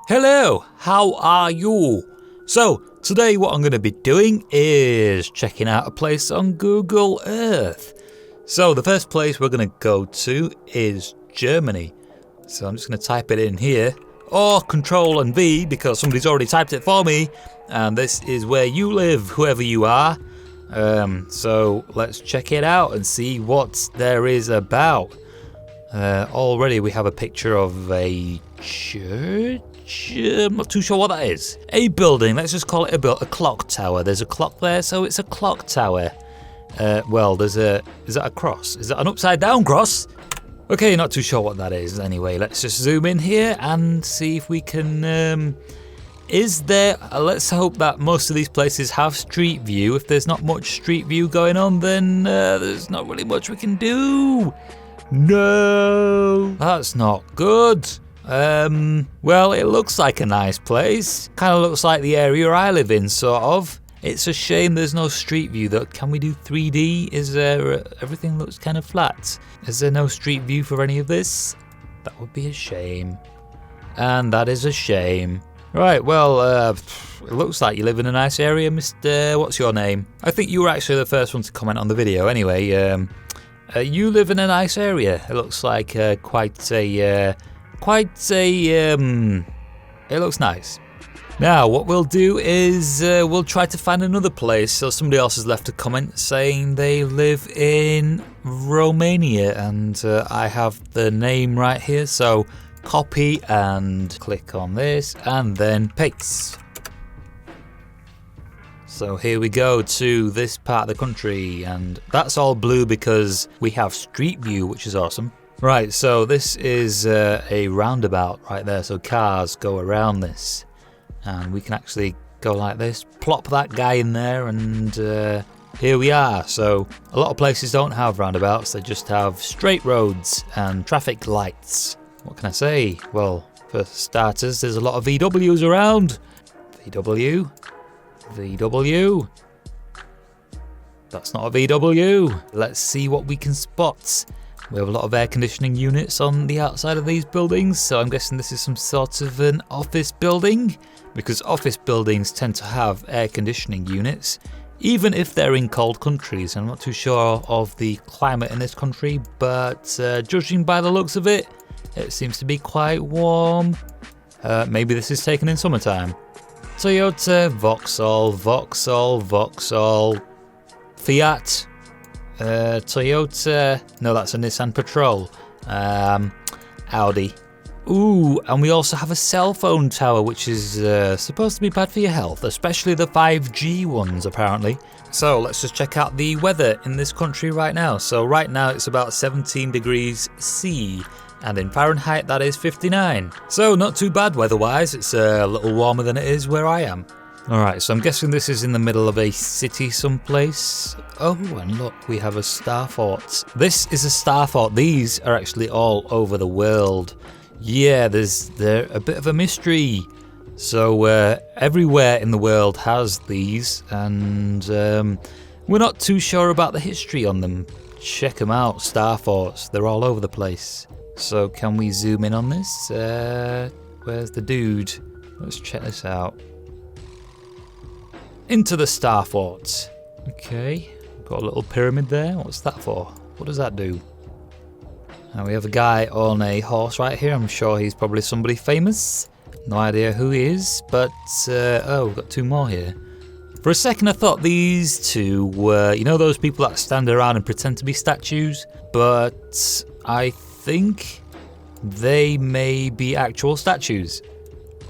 Hello, how are you? So, today what I'm going to be doing is checking out a place on Google Earth. So, the first place we're going to go to is Germany. So, I'm just going to type it in here, or Control and V because somebody's already typed it for me. And this is where you live, whoever you are. So, let's check it out and see what there is about. Already we have a picture of a church. I'm not too sure what that is. A building, let's just call it a clock tower. There's a clock there, so it's a clock tower. Is that a cross? Is that an upside down cross? Okay, not too sure what that is. Anyway, let's just zoom in here and see if we can, let's hope that most of these places have street view. If there's not much street view going on, then there's not really much we can do. No, that's not good. Well, it looks like a nice place. Kind of looks like the area I live in, sort of. It's a shame there's no street view though. Can we do 3D? Is there, everything looks kind of flat. Is there no street view for any of this? That would be a shame. And that is a shame. Right, well, it looks like you live in a nice area, Mr. What's your name? I think you were actually the first one to comment on the video. Anyway, you live in a nice area. It looks like it looks nice. Now, what we'll do is we'll try to find another place. So somebody else has left a comment saying they live in Romania, and I have the name right here. So copy and click on this and then paste. So here we go to this part of the country, and that's all blue because we have street view, which is awesome. Right, so this is a roundabout right there, so cars go around this. And we can actually go like this, plop that guy in there, and here we are. So a lot of places don't have roundabouts, they just have straight roads and traffic lights. What can I say? Well, for starters, there's a lot of VWs around. VW. That's not a VW. Let's see what we can spot. We have a lot of air conditioning units on the outside of these buildings, so I'm guessing this is some sort of an office building, because office buildings tend to have air conditioning units, even if they're in cold countries. I'm not too sure of the climate in this country, but judging by the looks of it, it seems to be quite warm. Maybe this is taken in summertime. Toyota, Vauxhall, Fiat, Toyota, no, that's a Nissan Patrol, Audi. Ooh, and we also have a cell phone tower, which is supposed to be bad for your health, especially the 5G ones, apparently. So let's just check out the weather in this country right now. So right now it's about 17 degrees C, and in Fahrenheit that is 59. So not too bad weather-wise, it's a little warmer than it is where I am. Alright, so I'm guessing this is in the middle of a city someplace. Oh, and look, we have a star fort. This is a star fort. These are actually all over the world. Yeah, they're a bit of a mystery. So everywhere in the world has these, and we're not too sure about the history on them. Check them out, star forts. They're all over the place. So can we zoom in on this? Where's the dude? Let's check this out. Into the star fort. Okay, got a little pyramid there. What's that for? What does that do? And we have a guy on a horse right here. I'm sure he's probably somebody famous. No idea who he is, but oh, we've got two more here. For a second I thought these two were, you know, those people that stand around and pretend to be statues, but I think they may be actual statues.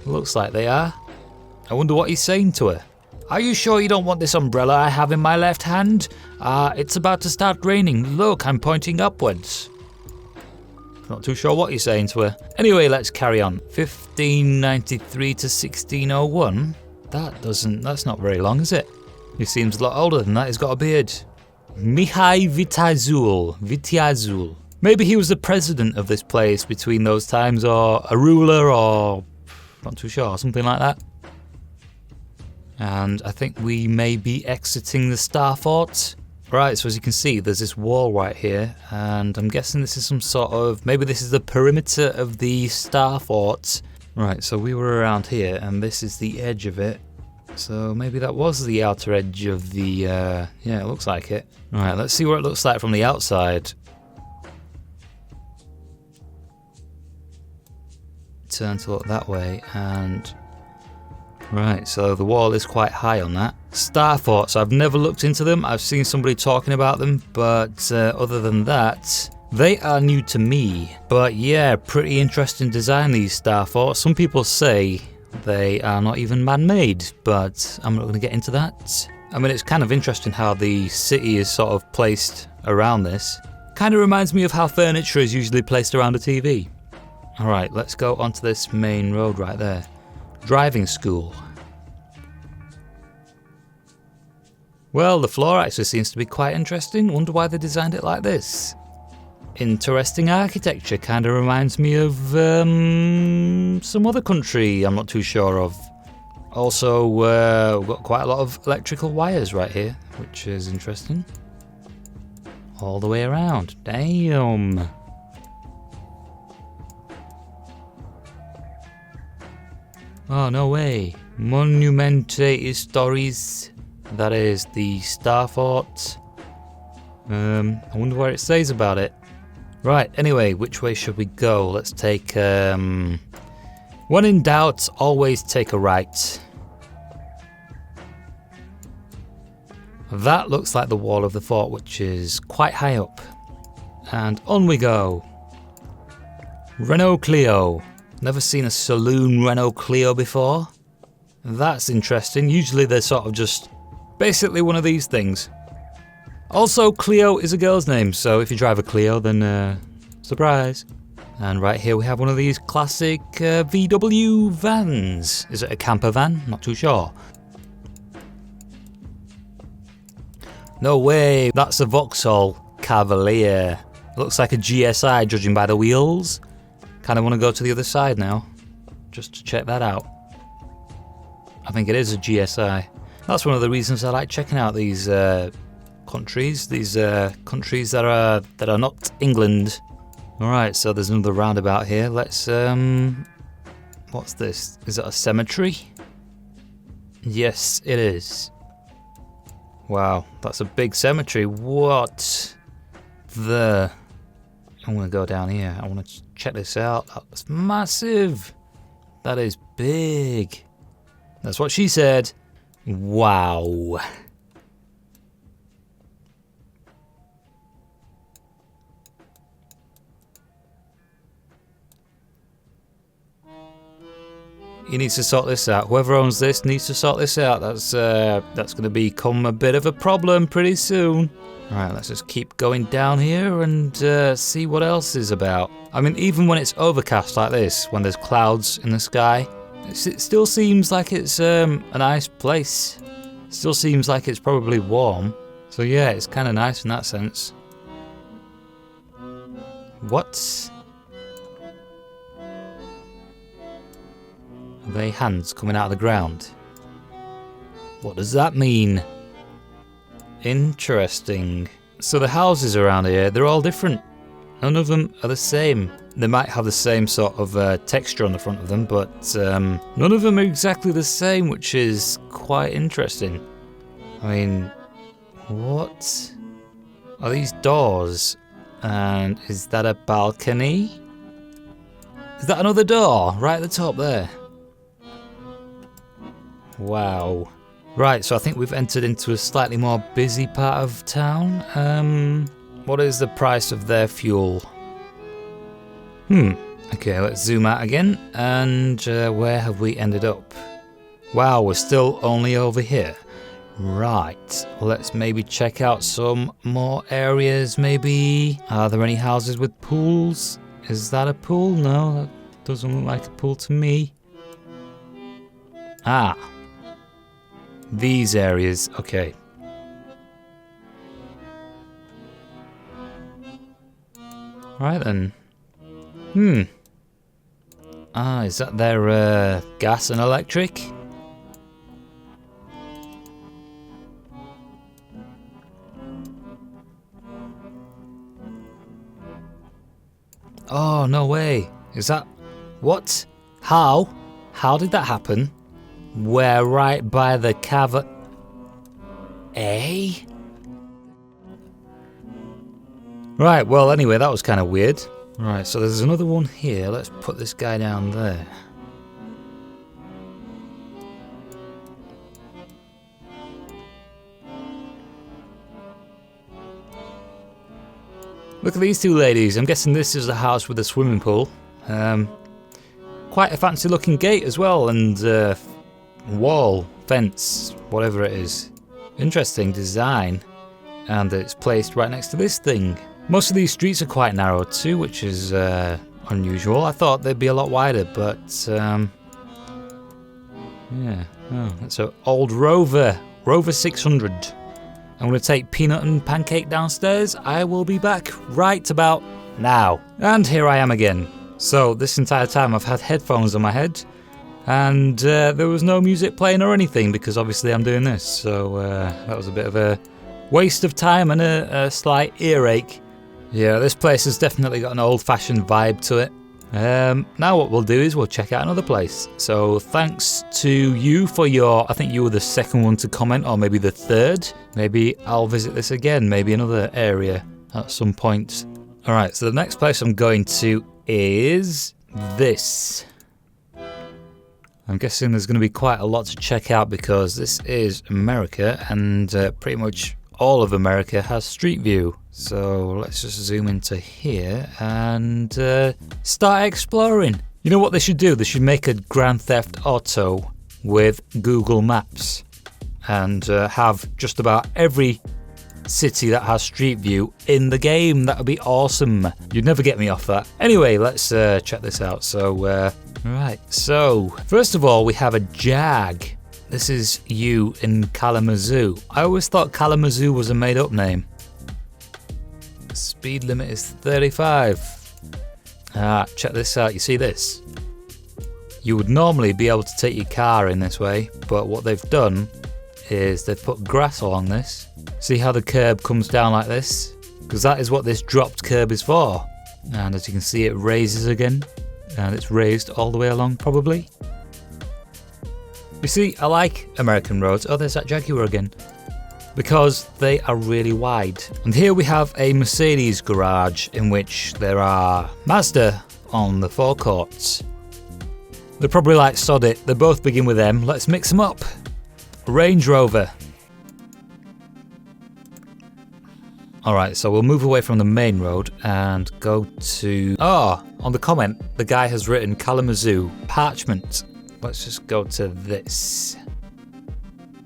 Looks like they are. I wonder what he's saying to her. Are you sure you don't want this umbrella I have in my left hand? It's about to start raining. Look, I'm pointing upwards. Not too sure what he's saying to her. Anyway, let's carry on. 1593 to 1601? That's not very long, is it? He seems a lot older than that. He's got a beard. Mihai Viteazul. Maybe he was the president of this place between those times, or a ruler, or not too sure, something like that. And I think we may be exiting the star fort. Right, so as you can see, there's this wall right here, and I'm guessing this is some sort of, maybe this is the perimeter of the star fort. Right, so we were around here, and this is the edge of it. So maybe that was the outer edge of the, yeah, it looks like it. Right, let's see what it looks like from the outside. Turn to look that way, and... Right, so the wall is quite high on that. Star forts, I've never looked into them. I've seen somebody talking about them, but other than that, they are new to me. But yeah, pretty interesting design, these star forts. Some people say they are not even man-made, but I'm not going to get into that. I mean, it's kind of interesting how the city is sort of placed around this. Kind of reminds me of how furniture is usually placed around a TV. Alright, let's go onto this main road right there. Driving school. Well, the floor actually seems to be quite interesting. Wonder why they designed it like this. Interesting architecture. Kind of reminds me of some other country I'm not too sure of. Also, we've got quite a lot of electrical wires right here, which is interesting. All the way around. Damn. Oh, no way. Monumente Historis. That is the Star Fort. I wonder what it says about it. Right, anyway, which way should we go? Let's take, when in doubt, always take a right. That looks like the wall of the fort, which is quite high up. And on we go. Renault Clio. Never seen a saloon Renault Clio before. That's interesting. Usually they're sort of just basically one of these things. Also, Clio is a girl's name, so if you drive a Clio, then surprise. And right here we have one of these classic VW vans. Is it a camper van? Not too sure. No way, that's a Vauxhall Cavalier. Looks like a GSI judging by the wheels. Kind of want to go to the other side now, just to check that out. I think it is a GSI. That's one of the reasons I like checking out these countries. These countries that are not England. All right, so there's another roundabout here. Let's what's this? Is it a cemetery? Yes, it is. Wow, that's a big cemetery. What the? I'm gonna go down here. I want to check this out. That's massive. That is big. That's what she said. Wow. He needs to sort this out. Whoever owns this needs to sort this out. That's going to become a bit of a problem pretty soon. Alright, let's just keep going down here and see what else is about. I mean, even when it's overcast like this, when there's clouds in the sky, it still seems like it's a nice place. Still seems like it's probably warm. So yeah, it's kind of nice in that sense. What? Are they hands coming out of the ground? What does that mean? Interesting. So the houses around here, they're all different. None of them are the same. They might have the same sort of texture on the front of them, but none of them are exactly the same, which is quite interesting. I mean, what are these doors? And is that a balcony? Is that another door right at the top there? Wow. Right, so I think we've entered into a slightly more busy part of town. What is the price of their fuel? Okay, let's zoom out again. And where have we ended up? Wow, we're still only over here. Right, let's maybe check out some more areas, maybe. Are there any houses with pools? Is that a pool? No, that doesn't look like a pool to me. Ah. These areas, okay. Right then. Ah, is that their gas and electric? Oh, no way. Is that... What? How? How did that happen? We're right by the cave. Eh? Right, well, anyway, that was kind of weird. Right, so there's another one here. Let's put this guy down there. Look at these two ladies. I'm guessing this is the house with the swimming pool. Quite a fancy looking gate as well, and wall, fence, whatever it is. Interesting design. And it's placed right next to this thing. Most of these streets are quite narrow too, which is unusual. I thought they'd be a lot wider, but yeah. Oh, that's an old Rover. Rover 600. I'm going to take Peanut and Pancake downstairs. I will be back right about now. And here I am again. So this entire time I've had headphones on my head, and there was no music playing or anything because obviously I'm doing this. So that was a bit of a waste of time and a slight earache. Yeah, this place has definitely got an old-fashioned vibe to it. Now what we'll do is we'll check out another place. So thanks to you for your, I think you were the second one to comment, or maybe the third. Maybe I'll visit this again, maybe another area at some point. Alright, so the next place I'm going to is this. I'm guessing there's going to be quite a lot to check out because this is America, and pretty much all of America has Street View. So let's just zoom into here and start exploring. You know what they should do? They should make a Grand Theft Auto with Google Maps and have just about every city that has Street View in the game. That would be awesome. You'd never get me off that. Anyway, let's check this out. So, right. So, first of all, we have a Jag. This is you in Kalamazoo. I always thought Kalamazoo was a made-up name. Speed limit is 35. Check this out. You see this? You would normally be able to take your car in this way, but what they've done is they've put grass along this. See how the curb comes down like this? Because that is what this dropped curb is for. And as you can see, it raises again, and it's raised all the way along probably. You see, I like American roads. Oh, there's that Jaguar again. Because they are really wide. And here we have a Mercedes garage in which there are Mazda on the forecourts. They're probably like, sod it, they both begin with M, let's mix them up. Range Rover. Alright, so we'll move away from the main road and go to... on the comment, the guy has written Kalamazoo, Parchment. Let's just go to this.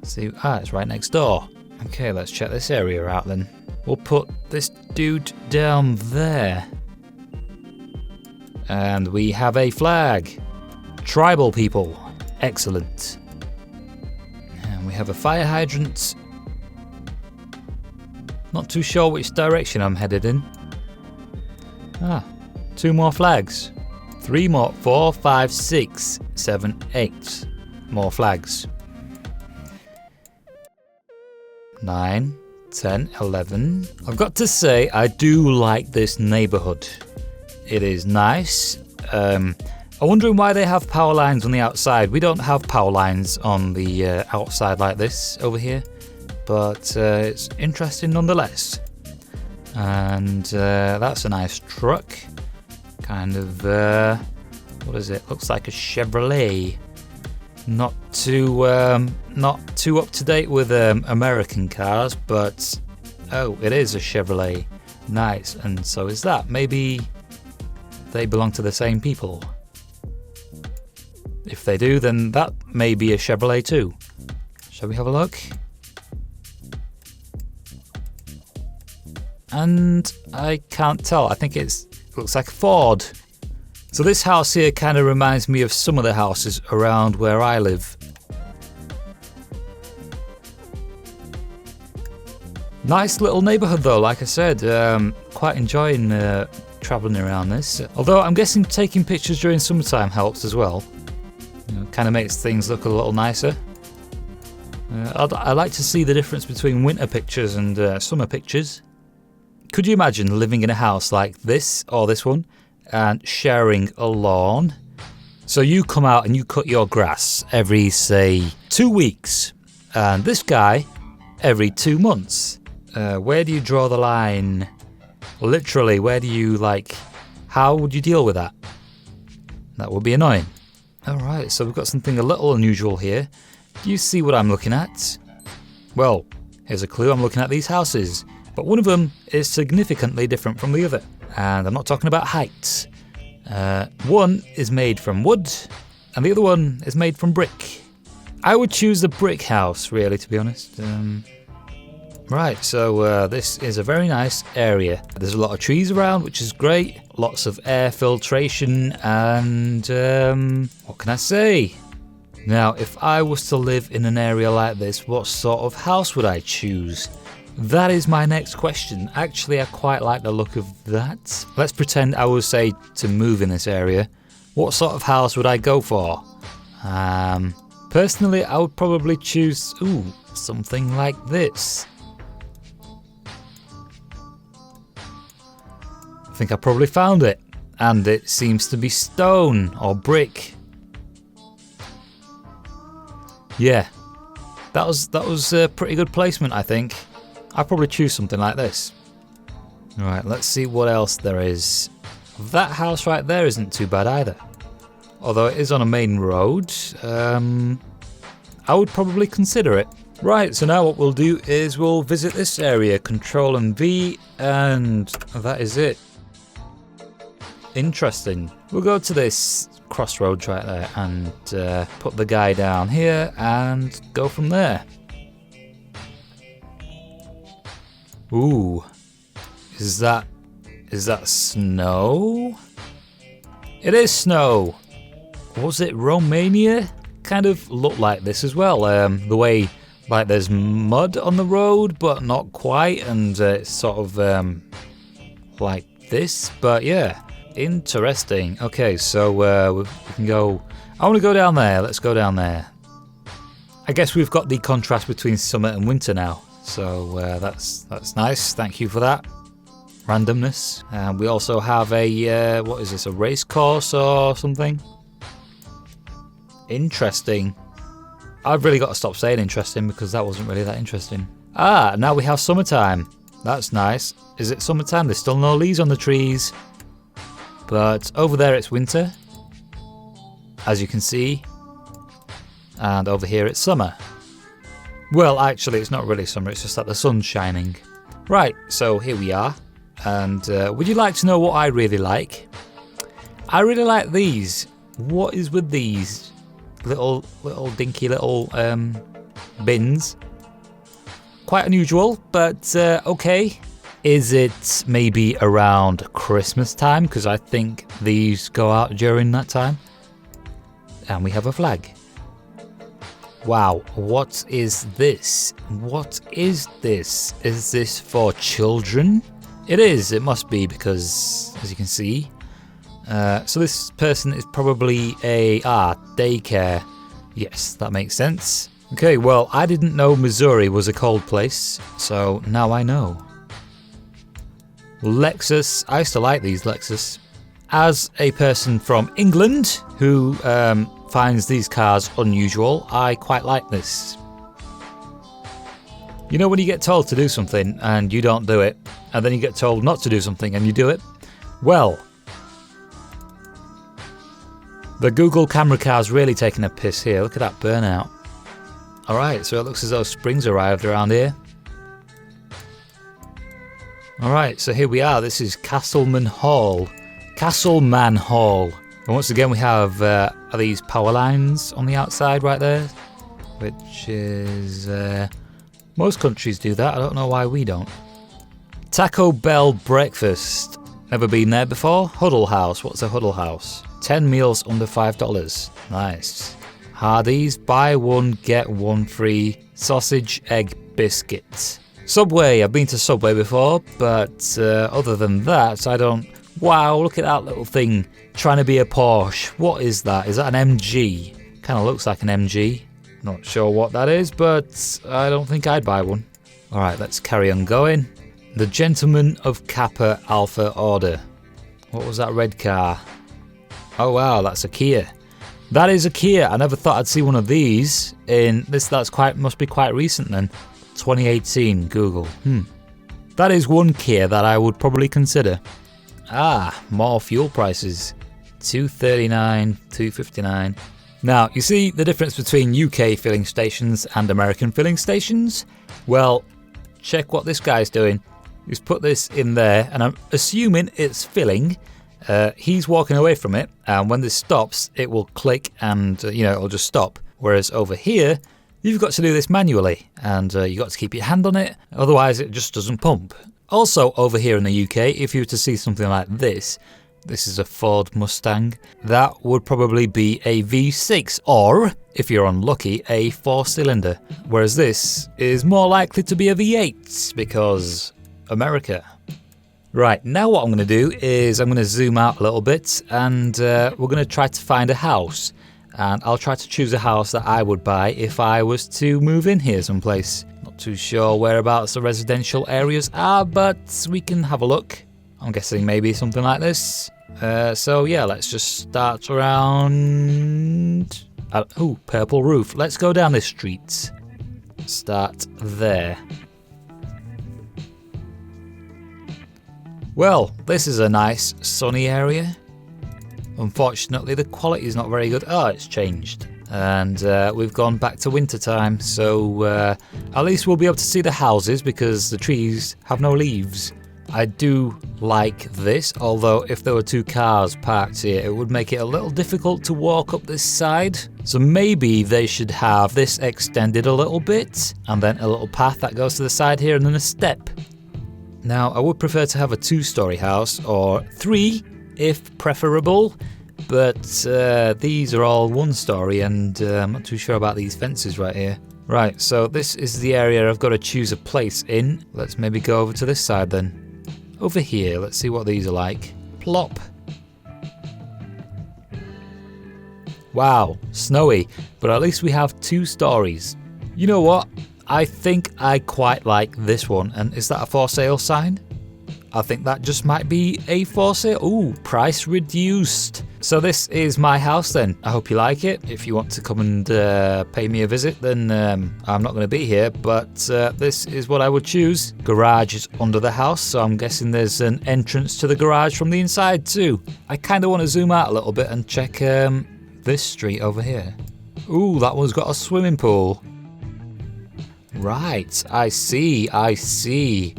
See, it's right next door. Okay, let's check this area out then. We'll put this dude down there. And we have a flag. Tribal people. Excellent. And we have a fire hydrant. Not too sure which direction I'm headed in. 2 more flags. 3 more. 4, 5, 6, 7, 8 more flags. 9, 10, 11. I've got to say, I do like this neighborhood. It is nice. I'm wondering why they have power lines on the outside. We don't have power lines on the outside like this over here, but it's interesting nonetheless. And that's a nice truck. Kind of, what is it? Looks like a Chevrolet. Not too up to date with American cars, but it is a Chevrolet. Nice, and so is that. Maybe they belong to the same people. If they do, then that may be a Chevrolet too. Shall we have a look? And I can't tell. I think it looks like a Ford. So this house here kind of reminds me of some of the houses around where I live. Nice little neighbourhood though, like I said. Quite enjoying travelling around this. Although I'm guessing taking pictures during summertime helps as well. Kind of makes things look a little nicer. I like to see the difference between winter pictures and summer pictures. Could you imagine living in a house like this, or this one, and sharing a lawn? So you come out and you cut your grass every, say, 2 weeks. And this guy, every 2 months. Where do you draw the line? Literally, where do you, like, how would you deal with that? That would be annoying. Alright, so we've got something a little unusual here. Do you see what I'm looking at? Well, here's a clue. I'm looking at these houses. But one of them is significantly different from the other. And I'm not talking about height. One is made from wood, and the other one is made from brick. I would choose the brick house, really, to be honest. Right, so this is a very nice area. There's a lot of trees around, which is great. Lots of air filtration, and what can I say? Now, if I was to live in an area like this, what sort of house would I choose? That is my next question. Actually, I quite like the look of that. Let's pretend I was, say, to move in this area. What sort of house would I go for? Personally, I would probably choose, something like this. I think I probably found it. And it seems to be stone or brick. Yeah, that was a pretty good placement, I think. I'll probably choose something like this. Alright, let's see what else there is. That house right there isn't too bad either. Although it is on a main road, I would probably consider it. Right, so now what we'll do is we'll visit this area, Control and V, and that is it. Interesting. We'll go to this crossroads right there and put the guy down here and go from there. Ooh, is that snow? It is snow. Was it Romania? Kind of looked like this as well. The way, like, there's mud on the road, but not quite, and it's sort of like this. But yeah, interesting. Okay, so we can go. I want to go down there. Let's go down there. I guess we've got the contrast between summer and winter now. So that's nice. Thank you for that. Randomness. And we also have a, what is this, a race course or something? Interesting. I've really got to stop saying interesting because that wasn't really that interesting. Ah, now we have summertime. That's nice. Is it summertime? There's still no leaves on the trees. But over there it's winter, as you can see. And over here it's summer. Well, actually, it's not really summer, it's just that the sun's shining. Right, so here we are. And would you like to know what I really like? I really like these. What is with these little dinky little bins? Quite unusual, but okay. Is it maybe around Christmas time? Because I think these go out during that time. And we have a flag. Wow, what is this? What is this? Is this for children? It is, it must be, because as you can see. So this person is probably a daycare. Yes, that makes sense. Okay, well, I didn't know Missouri was a cold place, so now I know. Lexus, I used to like these Lexus. As a person from England who finds these cars unusual, I quite like this. You know when you get told to do something and you don't do it, and then you get told not to do something and you do it? Well, the Google camera car's really taking a piss here. Look at that burnout. Alright, so it looks as though spring's arrived around here. Alright, so here we are. This is Castleman Hall. Castleman Hall. And once again we have are these power lines on the outside right there, which is most countries do that. I don't know why we don't. Taco Bell breakfast. Never been there before? Huddle House. What's a Huddle House? 10 meals under $5. Nice. Hardee's, buy one get one free sausage egg biscuit. Subway. I've been to Subway before, but other than that I don't. Wow, look at that little thing trying to be a Porsche. What is that? Is that an MG? Kind of looks like an MG. Not sure what that is, but I don't think I'd buy one. Alright, let's carry on going. The Gentleman of Kappa Alpha Order. What was that red car? Oh wow, that's a Kia. That is a Kia. I never thought I'd see one of these in this. Must be quite recent then. 2018 Google. That is one Kia that I would probably consider. More fuel prices. $2.39, $2.59. Now, you see the difference between UK filling stations and American filling stations? Well, check what this guy's doing. He's put this in there, and I'm assuming it's filling. He's walking away from it, and when this stops, it will click and, it'll just stop. Whereas over here, you've got to do this manually, and you've got to keep your hand on it, otherwise it just doesn't pump. Also, over here in the UK, if you were to see something like this is a Ford Mustang, that would probably be a V6, or, if you're unlucky, a 4-cylinder. Whereas this is more likely to be a V8, because America. Right, now what I'm going to do is I'm going to zoom out a little bit, and we're going to try to find a house. And I'll try to choose a house that I would buy if I was to move in here someplace. Not too sure whereabouts the residential areas are, but we can have a look. I'm guessing maybe something like this. So yeah, let's just start around... purple roof. Let's go down this street. Start there. Well, this is a nice sunny area. Unfortunately, the quality is not very good. Oh, it's changed. And we've gone back to winter time, so at least we'll be able to see the houses because the trees have no leaves. I do like this, although if there were 2 cars parked here, it would make it a little difficult to walk up this side. So maybe they should have this extended a little bit, and then a little path that goes to the side here, and then a step. Now, I would prefer to have a 2-story house, or 3 if preferable, but these are all 1-story, and I'm not too sure about these fences right here. Right, so this is the area I've got to choose a place in. Let's maybe go over to this side then. Over here, let's see what these are like. Plop. Wow, snowy, but at least we have 2 stories. You know what? I think I quite like this one. And is that a for sale sign? I think that just might be a for sale. Ooh, price reduced. So this is my house then. I hope you like it. If you want to come and pay me a visit, then I'm not going to be here. But this is what I would choose. Garage is under the house, so I'm guessing there's an entrance to the garage from the inside too. I kind of want to zoom out a little bit and check this street over here. Ooh, that one's got a swimming pool. Right, I see. I choose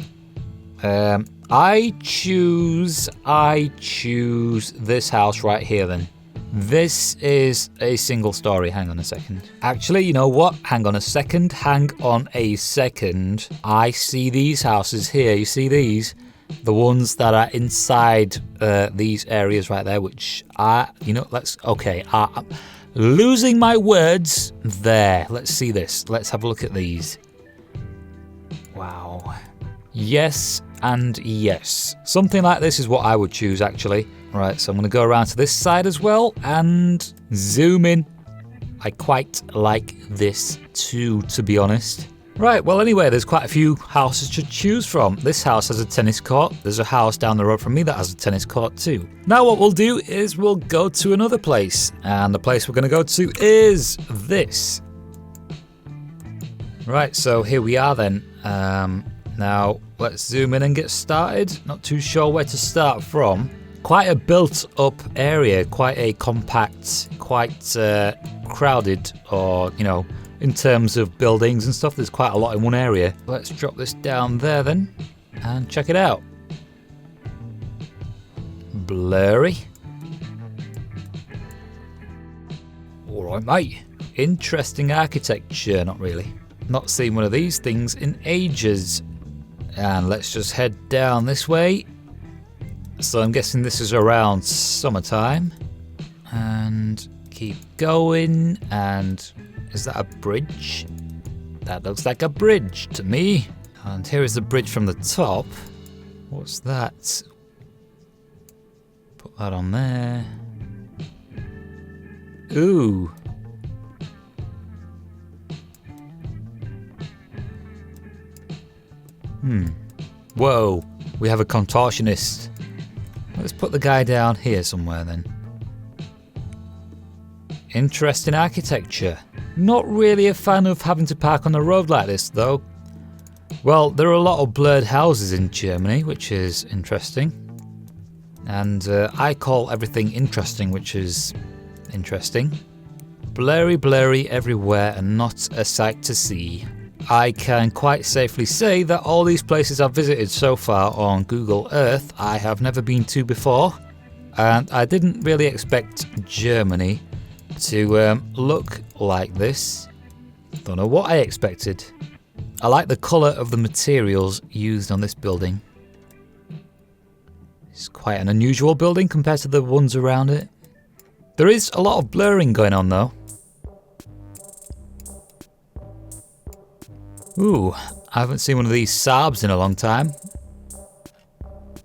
this house right here then. This is a single story. Hang on a second. Actually, you know what? Hang on a second. I see these houses here. You see these? The ones that are inside these areas right there, which are, I'm losing my words there. Let's see this. Let's have a look at these. Wow. Yes and yes. Something like this is what I would choose actually. Right, so I'm going to go around to this side as well and zoom in. I quite like this too, to be honest. Right, well anyway, there's quite a few houses to choose from. This house has a tennis court. There's a house down the road from me that has a tennis court too. Now what we'll do is we'll go to another place. And the place we're going to go to is this. Right, so here we are then. Now let's zoom in and get started. Not too sure where to start from. Quite a built up area, quite a compact, quite crowded, or in terms of buildings and stuff, there's quite a lot in one area. Let's drop this down there then and check it out. Blurry. Alright mate, interesting architecture. Not really. Not seen one of these things in ages. And let's just head down this way. So I'm guessing this is around summertime. And keep going. And is that a bridge? That looks like a bridge to me. And here is the bridge from the top. What's that? Put that on there. Ooh. Whoa, we have a contortionist. Let's put the guy down here somewhere then. Interesting architecture. Not really a fan of having to park on a road like this though. Well, there are a lot of blurred houses in Germany, which is interesting. And I call everything interesting, which is interesting. Blurry everywhere and not a sight to see. I can quite safely say that all these places I've visited so far on Google Earth I have never been to before. And I didn't really expect Germany to look like this. Don't know what I expected. I like the colour of the materials used on this building. It's quite an unusual building compared to the ones around it. There is a lot of blurring going on though. Ooh, I haven't seen one of these Saabs in a long time.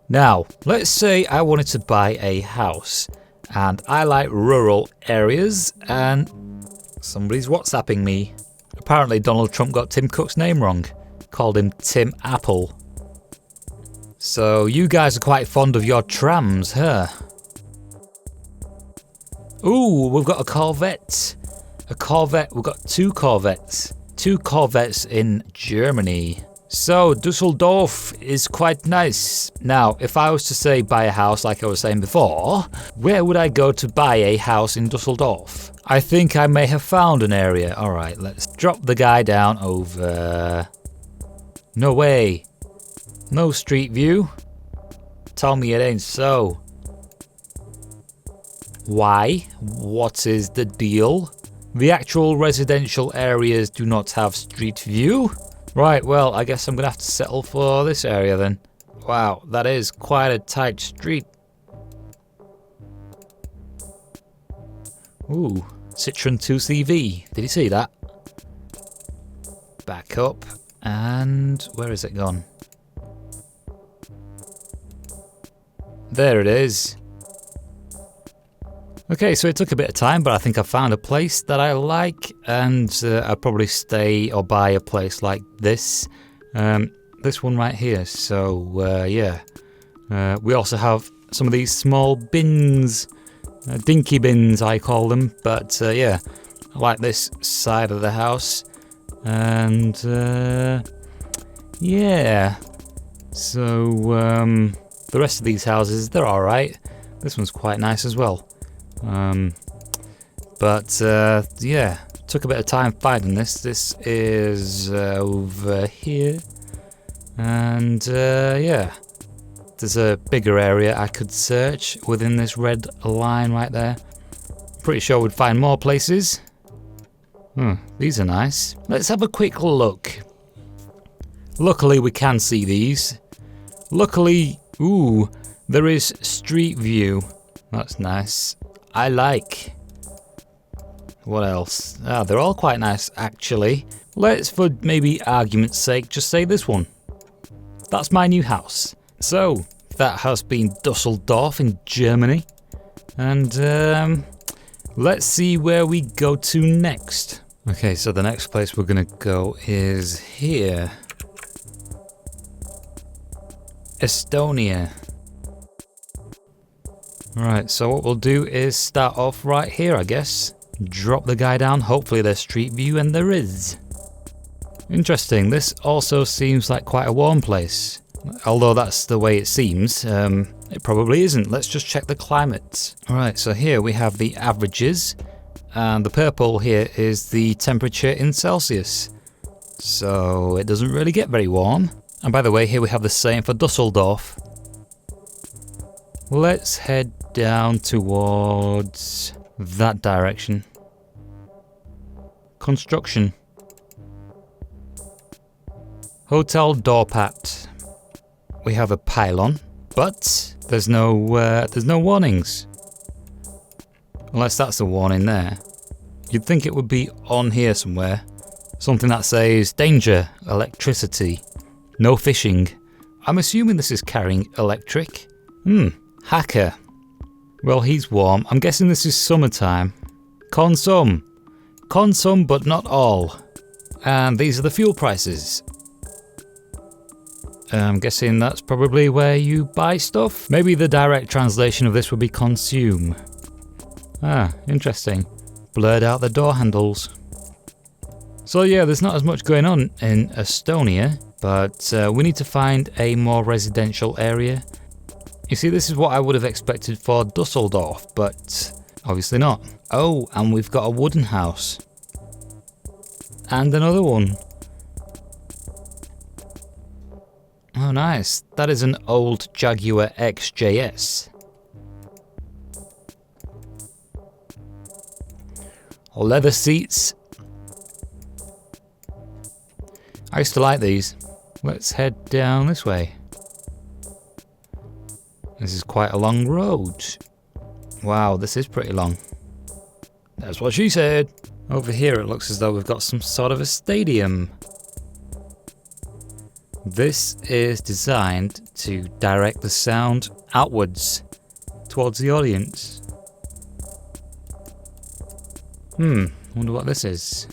Now, let's say I wanted to buy a house and I like rural areas and somebody's WhatsApping me. Apparently Donald Trump got Tim Cook's name wrong. Called him Tim Apple. So you guys are quite fond of your trams, huh? Ooh, we've got a Corvette. We've got two Corvettes. Two Corvettes in Germany. So Düsseldorf is quite nice. Now, if I was to say buy a house like I was saying before, where would I go to buy a house in Düsseldorf? I think I may have found an area. Alright, let's drop the guy down over... No way. No street view. Tell me it ain't so. Why? What is the deal? The actual residential areas do not have street view? Right, well, I guess I'm going to have to settle for this area then. Wow, that is quite a tight street. Ooh, Citroen 2CV. Did you see that? Back up. And where is it gone? There it is. Okay, so it took a bit of time, but I think I found a place that I like, and I'd probably stay or buy a place like this. This one right here, so yeah. We also have some of these small bins, dinky bins I call them, but yeah, I like this side of the house. And yeah, so the rest of these houses, they're alright. This one's quite nice as well. But yeah, took a bit of time finding this. This is over here, and yeah, there's a bigger area I could search within this red line right there. Pretty sure we'd find more places. These are nice. Let's have a quick look. Luckily we can see these. Luckily, ooh, there is street view. That's nice. I like. What else? Ah, they're all quite nice actually. Let's, for maybe argument's sake, just say this one. That's my new house. So, that has been Düsseldorf in Germany. And let's see where we go to next. Okay, so the next place we're gonna go is here. Estonia. Right, so what we'll do is start off right here, I guess. Drop the guy down, hopefully there's street view, and there is. Interesting, this also seems like quite a warm place. Although that's the way it seems, it probably isn't. Let's just check the climate. Alright, so here we have the averages, and the purple here is the temperature in Celsius. So it doesn't really get very warm. And by the way, here we have the same for Düsseldorf. Let's head down towards that direction. Construction. Hotel Dorpat. We have a pylon, but there's no warnings. Unless that's a warning there. You'd think it would be on here somewhere. Something that says danger, electricity, no fishing. I'm assuming this is carrying electric. Hacker. Well, he's warm. I'm guessing this is summertime. Consum. Consum, but not all. And these are the fuel prices. I'm guessing that's probably where you buy stuff. Maybe the direct translation of this would be consume. Ah, interesting. blurred out the door handles. So yeah, there's not as much going on in Estonia, but we need to find a more residential area. You see, this is what I would have expected for Düsseldorf, but obviously not. Oh, and we've got a wooden house. And another one. Oh, nice. That is an old Jaguar XJS. Leather seats. I used to like these. Let's head down this way. This is quite a long road. Wow, this is pretty long. That's what she said. Over here it looks as though we've got some sort of a stadium. This is designed to direct the sound outwards towards the audience. Wonder what this is.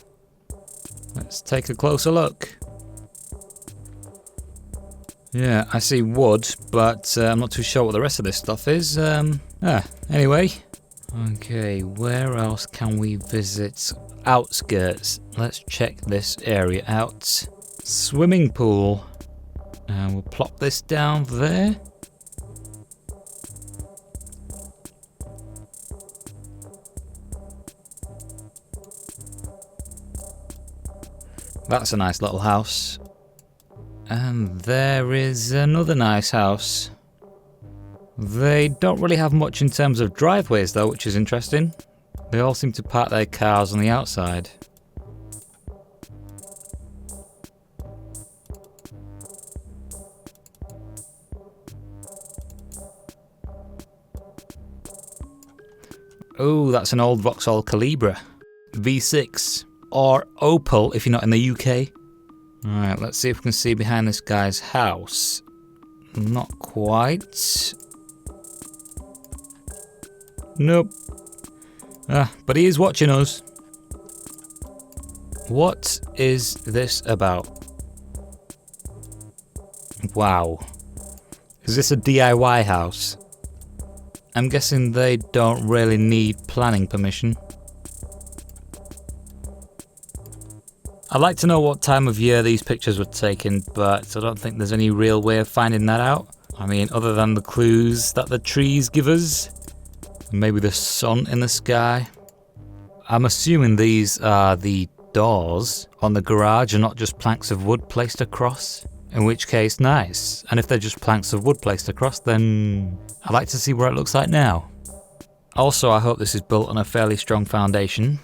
Let's take a closer look. Yeah, I see wood, but I'm not too sure what the rest of this stuff is. Anyway. Okay, where else can we visit? Outskirts. Let's check this area out. Swimming pool. And we'll plop this down there. That's a nice little house. And there is another nice house. They don't really have much in terms of driveways though, which is interesting. They all seem to park their cars on the outside. Oh, that's an old Vauxhall Calibra. V6. Or Opel if you're not in the UK. Alright, let's see if we can see behind this guy's house. Not quite. Nope. But he is watching us. What is this about? Wow. Is this a DIY house? I'm guessing they don't really need planning permission. I'd like to know what time of year these pictures were taken, but I don't think there's any real way of finding that out. I mean, other than the clues that the trees give us. Maybe the sun in the sky. I'm assuming these are the doors on the garage and not just planks of wood placed across. In which case, nice. And if they're just planks of wood placed across, then I'd like to see what it looks like now. Also, I hope this is built on a fairly strong foundation.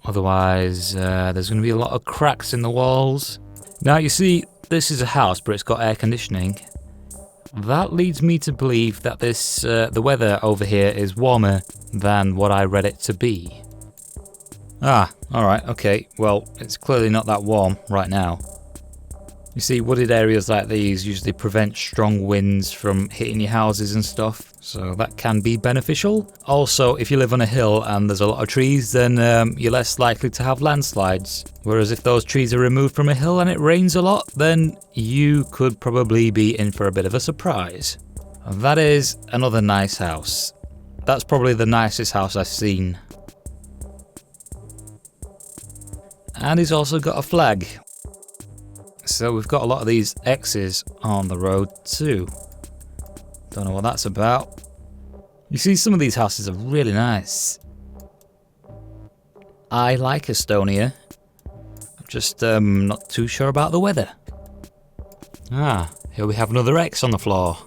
Otherwise, there's going to be a lot of cracks in the walls. Now, you see, this is a house, but it's got air conditioning. That leads me to believe that this, the weather over here is warmer than what I read it to be. Ah, alright, okay. Well, it's clearly not that warm right now. You see, wooded areas like these usually prevent strong winds from hitting your houses and stuff, so that can be beneficial. Also, if you live on a hill and there's a lot of trees, then you're less likely to have landslides. Whereas if those trees are removed from a hill and it rains a lot, then you could probably be in for a bit of a surprise. And that is another nice house. That's probably the nicest house I've seen. And he's also got a flag. So we've got a lot of these X's on the road too. Don't know what that's about. You see, some of these houses are really nice. I like Estonia. I'm just not too sure about the weather. Ah, here we have another X on the floor.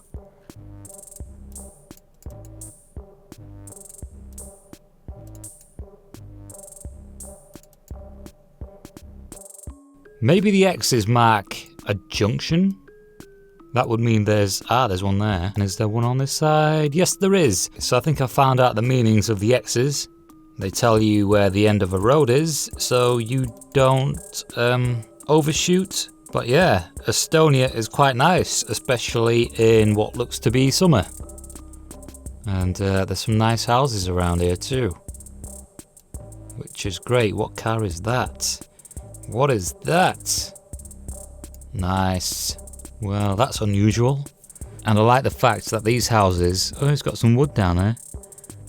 Maybe the X's mark a junction? That would mean there's one there. And is there one on this side? Yes, there is. So I think I found out the meanings of the X's. They tell you where the end of a road is, so you don't overshoot. But yeah, Estonia is quite nice, especially in what looks to be summer. And there's some nice houses around here too. Which is great. What car is that? What is that? Nice. Well, that's unusual. And I like the fact that these houses... Oh, it's got some wood down there.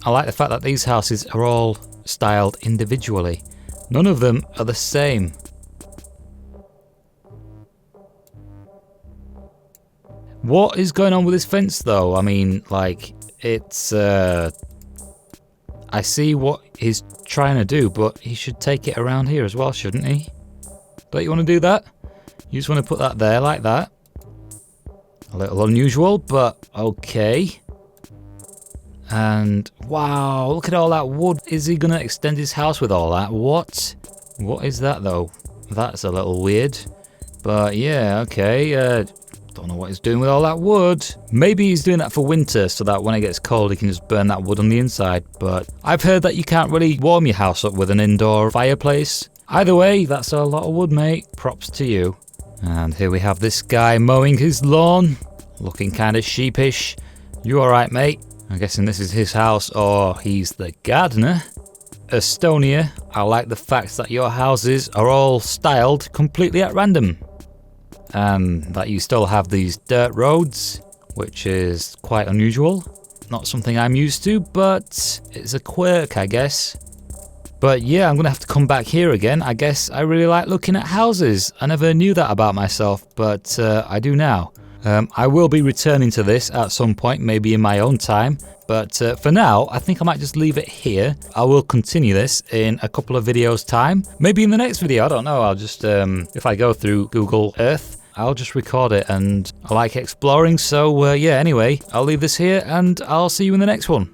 I like the fact that these houses are all styled individually. None of them are the same. What is going on with this fence though? I mean, like, it's, I see what he's trying to do, but he should take it around here as well, shouldn't he? Don't you want to do that? You just want to put that there like that? A little unusual, but okay. And wow, look at all that wood. Is he going to extend his house with all that? What? What is that though? That's a little weird. But yeah, okay. Don't know what he's doing with all that wood. Maybe he's doing that for winter so that when it gets cold he can just burn that wood on the inside. But I've heard that you can't really warm your house up with an indoor fireplace. Either way, that's a lot of wood, mate. Props to you. And here we have this guy mowing his lawn. Looking kind of sheepish. You alright, mate? I'm guessing this is his house or he's the gardener. Estonia, I like the fact that your houses are all styled completely at random. And that you still have these dirt roads, which is quite unusual. Not something I'm used to, but it's a quirk, I guess. But yeah, I'm going to have to come back here again. I guess I really like looking at houses. I never knew that about myself, but I do now. I will be returning to this at some point, maybe in my own time. But for now, I think I might just leave it here. I will continue this in a couple of videos' time. Maybe in the next video, I don't know. I'll just, if I go through Google Earth, I'll just record it, and I like exploring. So yeah, anyway, I'll leave this here and I'll see you in the next one.